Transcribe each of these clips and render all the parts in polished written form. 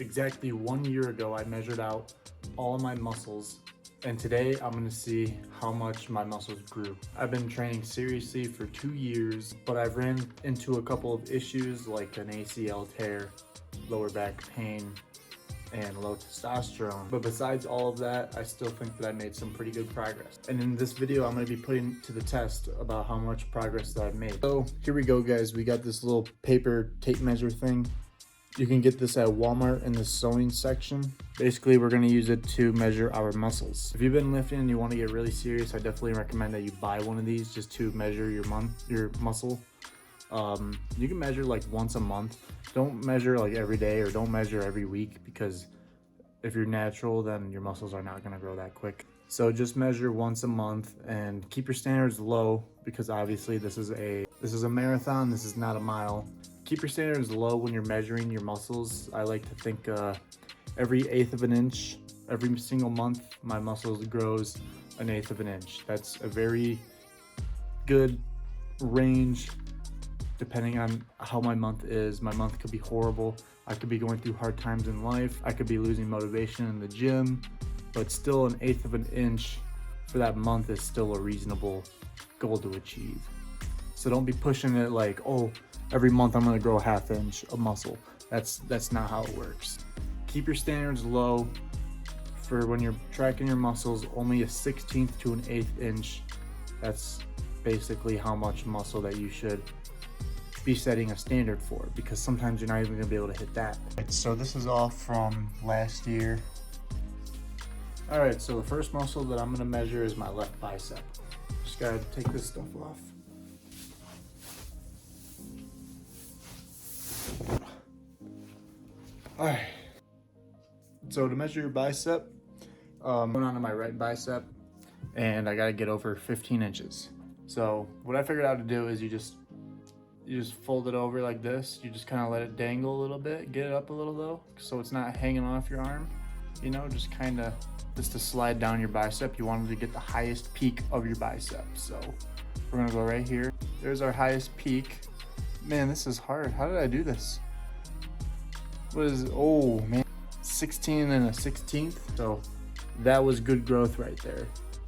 exactly 1 year ago, I measured out all of my muscles, and today I'm gonna see how much my muscles grew. I've been training seriously for 2 years, but I've ran into a couple of issues like an ACL tear, lower back pain, and low testosterone. But besides all of that, I still think that I made some pretty good progress. And in this video, I'm gonna be putting to the test about how much progress that I've made. So here we go, guys. We got this little paper tape measure thing. You can get this at Walmart in the sewing section. Basically, we're gonna use it to measure our muscles. If you've been lifting and you wanna get really serious, I definitely recommend that you buy one of these just to measure your muscle. You can measure like once a month. Don't measure like every day or don't measure every week, because if you're natural, then your muscles are not gonna grow that quick. So just measure once a month and keep your standards low, because obviously this is a marathon, this is not a mile. Keep your standards low when you're measuring your muscles. I like to think every 1/8 of an inch, every single month, my muscles grows an 1/8 of an inch. That's a very good range depending on how my month is. My month could be horrible. I could be going through hard times in life. I could be losing motivation in the gym, but still an 1/8 of an inch for that month is still a reasonable goal to achieve. So don't be pushing it like, oh, every month I'm gonna grow a 1/2 inch of muscle. That's not how it works. Keep your standards low for when you're tracking your muscles, only a 1/16 to an 1/8 inch. That's basically how much muscle that you should be setting a standard for, because sometimes you're not even gonna be able to hit that. So this is all from last year. All right, so the first muscle that I'm gonna measure is my left bicep. Just gotta take this stuff off. All right, so to measure your bicep, going on to my right bicep, and I gotta get over 15 inches. So what I figured out to do is you just fold it over like this. You just kind of let it dangle a little bit, get it up a little though, so it's not hanging off your arm, you know, just to slide down your bicep. You want to get the highest peak of your bicep. So we're gonna go right here. There's our highest peak. Man, this is hard. How did I do this? Oh man, 16 and a 16th. So that was good growth right there.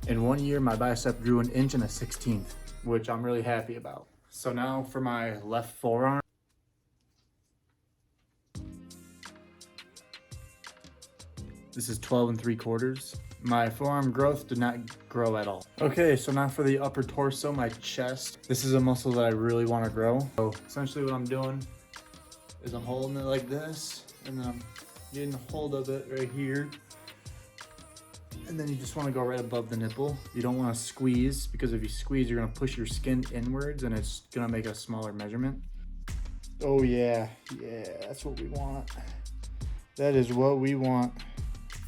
In 1 year, my bicep grew 1 inch and a 16th, which I'm really happy about. So now for my left forearm. This is 12 3/4. My forearm growth did not grow at all. Okay, so now for the upper torso, my chest. This is a muscle that I really want to grow. So essentially what I'm doing is I'm holding it like this, and then I'm getting a hold of it right here. And then you just want to go right above the nipple. You don't want to squeeze, because if you squeeze, you're going to push your skin inwards and it's going to make a smaller measurement. Oh yeah, that's what we want. That is what we want.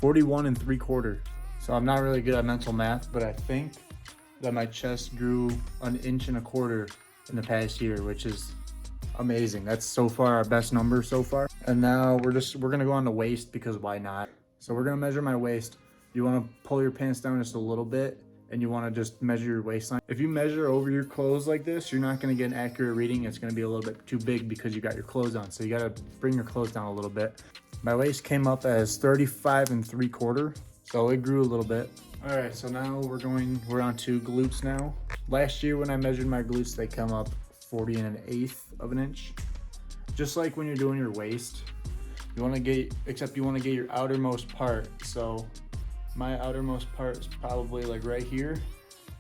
41 3/4. So I'm not really good at mental math, but I think that my chest grew 1 1/4 inches in the past year, which is amazing. That's so far our best number so far. And now we're going to go on the waist, because why not? So we're going to measure my waist. You want to pull your pants down just a little bit, and you want to just measure your waistline. If you measure over your clothes like this, you're not going to get an accurate reading. It's going to be a little bit too big because you got your clothes on. So you got to bring your clothes down a little bit. My waist came up as 35 3/4, so it grew a little bit. All right, so now we're on to glutes now. Last year when I measured my glutes, they come up 40 1/8 of an inch. Just like when you're doing your waist, you want to get your outermost part. So my outermost part is probably like right here,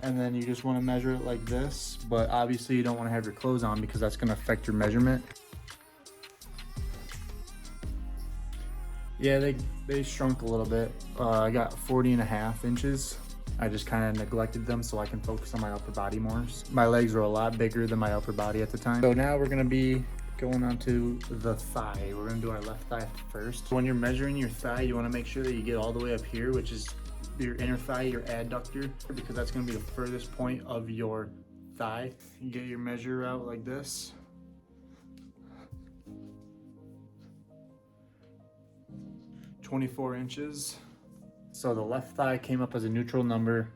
and then you just want to measure it like this, but obviously you don't want to have your clothes on, because that's going to affect your measurement. Yeah, they shrunk a little bit. I got 40 1/2 inches. I just kind of neglected them so I can focus on my upper body more. My legs were a lot bigger than my upper body at the time. So now we're going to be going on to the thigh. We're gonna do our left thigh first. When you're measuring your thigh, you wanna make sure that you get all the way up here, which is your inner thigh, your adductor, because that's gonna be the furthest point of your thigh. You get your measure out like this. "24 inches. So the left thigh came up as a neutral number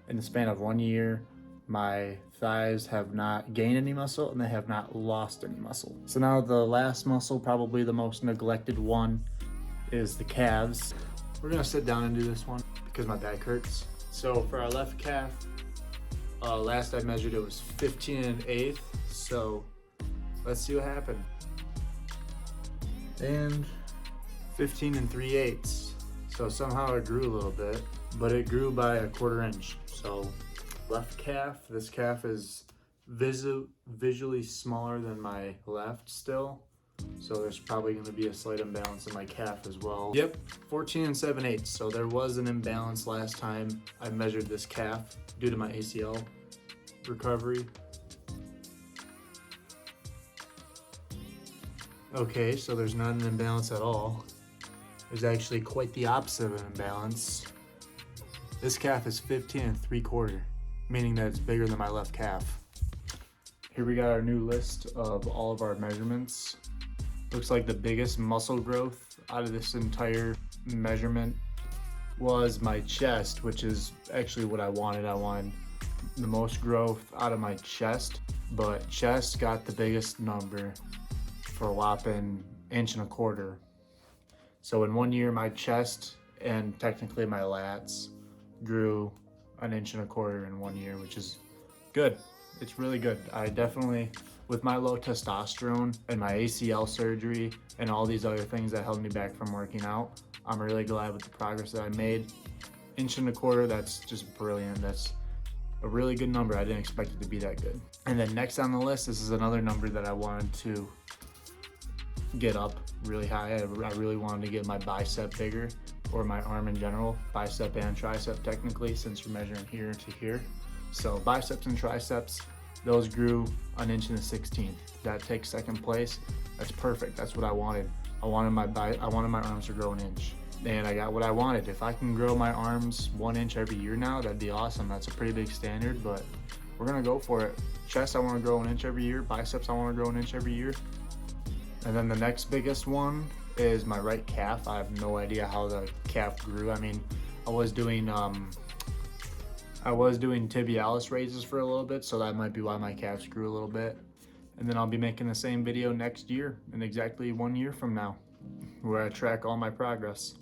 in the span of 1 year. My thighs have not gained any muscle and they have not lost any muscle. So now the last muscle, probably the most neglected one, is the calves. We're gonna sit down and do this one because my back hurts. So for our left calf, last I measured it was 15 1/8. So let's see what happened. And 15 3/8. So somehow it grew a little bit, but it grew by 1/4 inch. So left calf, this calf is visually smaller than my left still. So there's probably going to be a slight imbalance in my calf as well. Yep, 14 7/8. So there was an imbalance last time I measured this calf due to my ACL recovery. Okay, so there's not an imbalance at all. There's actually quite the opposite of an imbalance. This calf is 15 3/4, meaning that it's bigger than my left calf. Here we got our new list of all of our measurements. Looks like the biggest muscle growth out of this entire measurement was my chest, which is actually what I wanted. I wanted the most growth out of my chest, but chest got the biggest number for a whopping 1.25 inches. So in 1 year, my chest and technically my lats grew 1.25 inches in 1 year, which is good. It's really good. I definitely, with my low testosterone and my ACL surgery and all these other things that held me back from working out, I'm really glad with the progress that I made. 1.25 inches, that's just brilliant. That's a really good number. I didn't expect it to be that good. And then next on the list, this is another number that I wanted to get up really high. I really wanted to get my bicep bigger, or my arm in general, bicep and tricep technically, since you're measuring here to here. So biceps and triceps, those grew 1.16 inches. That takes second place. That's perfect. That's what I wanted. I wanted my arms to grow 1 inch, and I got what I wanted. If I can grow my arms 1 inch every year now, that'd be awesome. That's a pretty big standard, but we're gonna go for it. Chest, I want to grow 1 inch every year. Biceps, I want to grow 1 inch every year. And then the next biggest one is my right calf. I have no idea how the calf grew. I mean, I was doing tibialis raises for a little bit, so that might be why my calves grew a little bit. And then I'll be making the same video next year, in exactly 1 year from now, where I track all my progress.